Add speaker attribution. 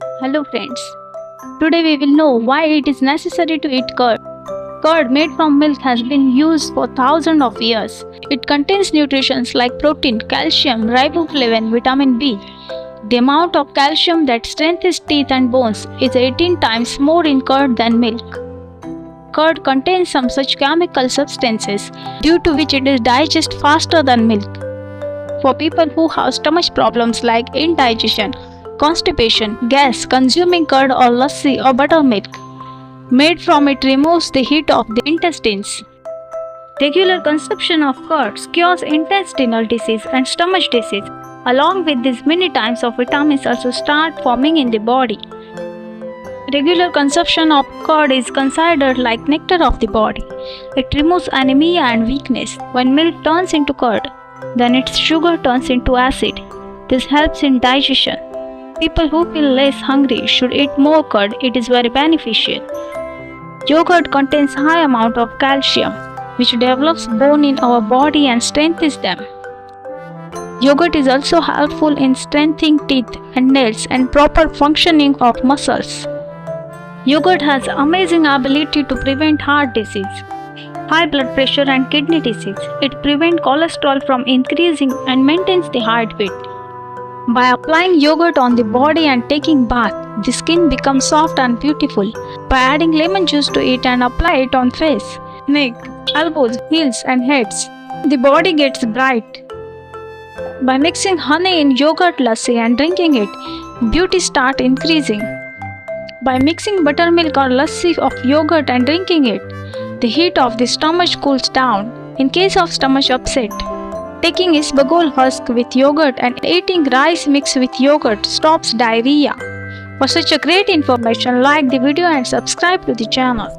Speaker 1: Hello friends. Today we will know why it is necessary to eat curd. Curd made from milk has been used for thousands of years. It contains nutrients like protein, calcium, riboflavin, vitamin B. The amount of calcium that strengthens teeth and bones is 18 times more in curd than milk. Curd contains some such chemical substances due to which it is digested faster than milk. For people who have stomach problems like indigestion, constipation, gas, consuming curd or lassi or buttermilk made from it removes the heat of the intestines. Regular consumption of curds cures intestinal disease and stomach disease. Along with this, many types of vitamins also start forming in the body. Regular consumption of curd is considered like nectar of the body. It removes anemia and weakness. When milk turns into curd, then its sugar turns into acid. This helps in digestion. People who feel less hungry should eat more curd. It is very beneficial. Yogurt contains high amount of calcium, which develops bone in our body and strengthens them. Yogurt is also helpful in strengthening teeth and nails and proper functioning of muscles. Yogurt has amazing ability to prevent heart disease, high blood pressure and kidney disease. It prevents cholesterol from increasing and maintains the heartbeat. By applying yogurt on the body and taking bath, the skin becomes soft and beautiful. By adding lemon juice to it and apply it on face, neck, elbows, heels and heads, the body gets bright. By mixing honey in yogurt lassi and drinking it, beauty starts increasing. By mixing buttermilk or lassi of yogurt and drinking it, the heat of the stomach cools down. In case of stomach upset, taking isbagol husk with yogurt and eating rice mixed with yogurt stops diarrhea. For such a great information, like the video and subscribe to the channel.